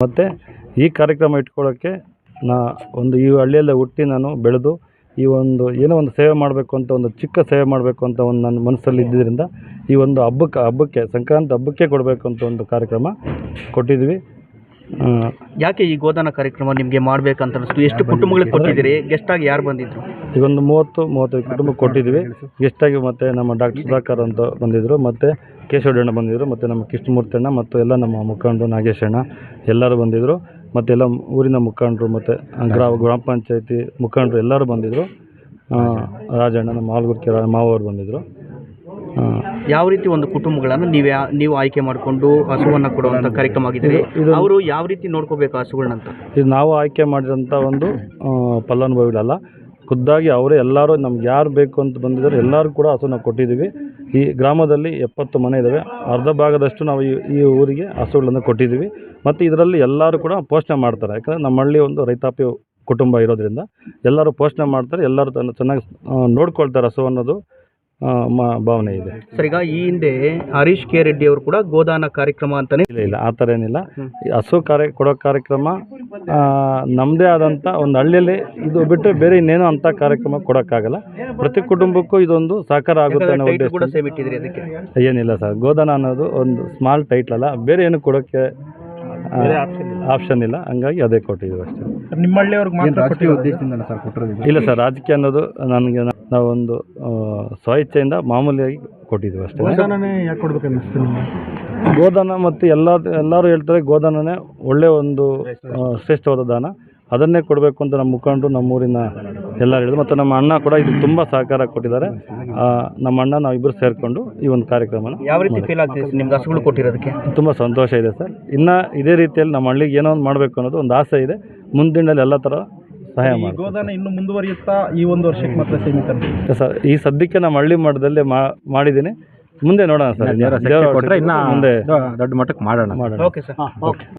ಮತ್ತು ಈ ಕಾರ್ಯಕ್ರಮ ಇಟ್ಕೊಳ್ಳೋಕ್ಕೆ ಈ ಹಳ್ಳಿಯಲ್ಲೇ ಹುಟ್ಟಿ ನಾನು ಬೆಳೆದು ಈ ಒಂದು ಏನೋ ಒಂದು ಸೇವೆ ಮಾಡಬೇಕು ಅಂತ, ಒಂದು ಚಿಕ್ಕ ಸೇವೆ ಮಾಡಬೇಕು ಅಂತ ಒಂದು ನನ್ನ ಮನಸ್ಸಲ್ಲಿ ಇದ್ದಿದ್ದರಿಂದ ಈ ಒಂದು ಹಬ್ಬಕ್ಕೆ ಸಂಕ್ರಾಂತಿ ಹಬ್ಬಕ್ಕೆ ಕೊಡಬೇಕು ಅಂತ ಒಂದು ಕಾರ್ಯಕ್ರಮ ಕೊಟ್ಟಿದ್ವಿ. ಯಾಕೆ ಈ ಗೋದಾನ ಕಾರ್ಯಕ್ರಮ ನಿಮಗೆ ಮಾಡಬೇಕಂತ ಅನಿಸ್ತು? ಎಷ್ಟು ಕುಟುಂಬಗಳಿಗೆ ಕೊಟ್ಟಿದ್ದೀರಿ? ಗೆಸ್ಟಾಗಿ ಯಾರು ಬಂದಿದ್ರು? ಈಗ ಒಂದು 30-35 ಕುಟುಂಬಕ್ಕೆ ಕೊಟ್ಟಿದ್ವಿ ಗೆಸ್ಟಾಗಿ. ಮತ್ತು ನಮ್ಮ ಡಾಕ್ಟರ್ ಸುಧಾಕರ್ ಅಂತ ಬಂದಿದ್ದರು, ಮತ್ತು ಕೇಶವಣ್ಣ ಬಂದಿದ್ದರು, ಮತ್ತು ನಮ್ಮ ಕೃಷ್ಣಮೂರ್ತಿ ಅಣ್ಣ, ಮತ್ತು ಎಲ್ಲ ನಮ್ಮ ಮುಖಂಡರು ನಾಗೇಶ್ ಅಣ್ಣ ಎಲ್ಲರೂ ಬಂದಿದ್ದರು. ಮತ್ತು ಎಲ್ಲ ಊರಿನ ಮುಖಂಡರು, ಮತ್ತು ಗ್ರಾಮ ಪಂಚಾಯತಿ ಮುಖಂಡರು ಎಲ್ಲರೂ ಬಂದಿದ್ದರು. ರಾಜಣ್ಣ, ನಮ್ಮ ಆಲ್ಗುರ್ಕಿ ಮಾವವರು ಬಂದಿದ್ದರು. ಯಾವ ರೀತಿ ಒಂದು ಕುಟುಂಬಗಳನ್ನು ನೀವು ಆಯ್ಕೆ ಮಾಡಿಕೊಂಡು ಹಸುವನ್ನು ಕೊಡುವಂಥ ಕಾರ್ಯಕ್ರಮ ಆಗಿದ್ದೀರಿ? ಅವರು ಯಾವ ರೀತಿ ನೋಡ್ಕೋಬೇಕು ಹಸುಗಳನ್ನಂತ? ಇದು ನಾವು ಆಯ್ಕೆ ಮಾಡಿದಂಥ ಒಂದು ಫಲಾನುಭವಿಗಳಲ್ಲ, ಖುದ್ದಾಗಿ ಅವರೇ ಎಲ್ಲರೂ ನಮ್ಗೆ ಯಾರು ಬೇಕು ಅಂತ ಬಂದಿದ್ದಾರೆ ಎಲ್ಲರೂ ಕೂಡ ಹಸುನ ಕೊಟ್ಟಿದ್ದೀವಿ. ಈ ಗ್ರಾಮದಲ್ಲಿ 70 ಮನೆ ಇದ್ದಾವೆ, ಅರ್ಧ ಭಾಗದಷ್ಟು ನಾವು ಈ ಊರಿಗೆ ಹಸುಗಳನ್ನು ಕೊಟ್ಟಿದ್ದೀವಿ. ಮತ್ತು ಇದರಲ್ಲಿ ಎಲ್ಲರೂ ಕೂಡ ಪೋಷಣೆ ಮಾಡ್ತಾರೆ, ಯಾಕಂದರೆ ನಮ್ಮ ಹಳ್ಳಿ ಒಂದು ರೈತಾಪಿ ಕುಟುಂಬ ಇರೋದ್ರಿಂದ ಎಲ್ಲರೂ ಪೋಷಣೆ ಮಾಡ್ತಾರೆ, ಎಲ್ಲರೂ ಚೆನ್ನಾಗಿ ನೋಡ್ಕೊಳ್ತಾರೆ ಹಸು ಅನ್ನೋದು ಭಾವನೆ ಇದೆ ಸರ್. ಈಗ ಈ ಹಿಂದೆ ಹರೀಶ್ ಕೆ ರೆಡ್ಡಿ ಅವರು ಕೂಡ ಗೋದಾನ ಕಾರ್ಯಕ್ರಮ ಅಂತಾನೆ ಇಲ್ಲ ಆ ಥರ ಏನಿಲ್ಲ. ಹಸು ಕೊಡೋ ಕಾರ್ಯಕ್ರಮ ನಮ್ಮದೇ ಆದಂಥ ಒಂದು ಹಳ್ಳಿಯಲ್ಲಿ ಇದು ಬಿಟ್ಟು ಬೇರೆ ಇನ್ನೇನೋ ಅಂಥ ಕಾರ್ಯಕ್ರಮ ಕೊಡೋಕ್ಕಾಗಲ್ಲ. ಪ್ರತಿ ಕುಟುಂಬಕ್ಕೂ ಇದೊಂದು ಸಹಕಾರ ಆಗುತ್ತೆ ಅನ್ನೋ ಉದ್ದೇಶ. ಏನಿಲ್ಲ ಸರ್, ಗೋದಾನ ಅನ್ನೋದು ಒಂದು ಸ್ಮಾಲ್ ಟೈಟ್ಲ್ ಅಲ್ಲ, ಬೇರೆ ಏನು ಕೊಡೋಕ್ಕೆ ಆಪ್ಷನ್ ಇಲ್ಲ, ಹಂಗಾಗಿ ಅದೇ ಕೊಟ್ಟಿದ್ದೀವಿ ಅಷ್ಟೇ. ನಿಮ್ಮ ಹಳ್ಳಿಯವ್ರಿಗೆ ಉದ್ದೇಶದಿಂದ ಸರ್ ಕೊಟ್ಟಿರೋದು? ಇಲ್ಲ ಸರ್, ರಾಜಕೀಯ ಅನ್ನೋದು ನನಗೆ ನಾವೊಂದು ಸ್ವಇಚ್ಛೆಯಿಂದ ಮಾಮೂಲಿಯಾಗಿ ಕೊಟ್ಟಿದ್ದೀವಿ ಅಷ್ಟೇ. ಯಾಕೆ ಕೊಡ್ಬೇಕು ಅನ್ನಿಸ್ತು ನಿಮಗೆ? ಗೋದಾನ ಮತ್ತು ಎಲ್ಲರೂ ಹೇಳ್ತಾರೆ ಗೋದಾನನೇ ಒಳ್ಳೆಯ ಒಂದು ಶ್ರೇಷ್ಠವಾದ ದಾನ, ಅದನ್ನೇ ಕೊಡಬೇಕು ಅಂತ ನಮ್ಮ ಮುಖಂಡರು ನಮ್ಮೂರಿನ ಎಲ್ಲರೂ ಹೇಳಿದ್ರು. ಮತ್ತು ನಮ್ಮ ಅಣ್ಣ ಕೂಡ ಇದು ತುಂಬ ಸಹಕಾರ ಕೊಟ್ಟಿದ್ದಾರೆ. ನಮ್ಮ ಅಣ್ಣ ನಾವಿಬ್ಬರು ಸೇರಿಕೊಂಡು ಈ ಒಂದು ಕಾರ್ಯಕ್ರಮನ ಯಾವ ರೀತಿ ಫೀಲ್ ಆಗ್ತಿದೆ ನಿಮ್ಗೆ ಹಸುಗಳು ಕೊಟ್ಟಿರೋದಕ್ಕೆ? ತುಂಬ ಸಂತೋಷ ಇದೆ ಸರ್. ಇನ್ನು ಇದೇ ರೀತಿಯಲ್ಲಿ ನಮ್ಮ ಹಳ್ಳಿಗೆ ಏನೋ ಒಂದು ಮಾಡಬೇಕು ಅನ್ನೋದು ಒಂದು ಆಸೆ ಇದೆ. ಮುಂದಿನಲ್ಲಿ ಎಲ್ಲ ಥರ ಸಹಾಯ ಮಾಡಿ. ಗೋದಾನ ಇನ್ನು ಮುಂದುವರಿಯುತ್ತಾ ಈ ಒಂದು ವರ್ಷಕ್ಕೆ ಮಾತ್ರ ಸೀಮಿತ ಸರ್? ಈ ಸದ್ಯಕ್ಕೆ ನಮ್ಮ ಹಳ್ಳಿ ಮಟ್ಟದಲ್ಲೇ ಮಾಡಿದ್ದೀನಿ, ಮುಂದೆ ನೋಡೋಣ ಸರ್. ಮುಂದೆ ದೊಡ್ಡ ಮಟ್ಟಕ್ಕೆ ಮಾಡೋಣ. Okay sir. ಓಕೆ.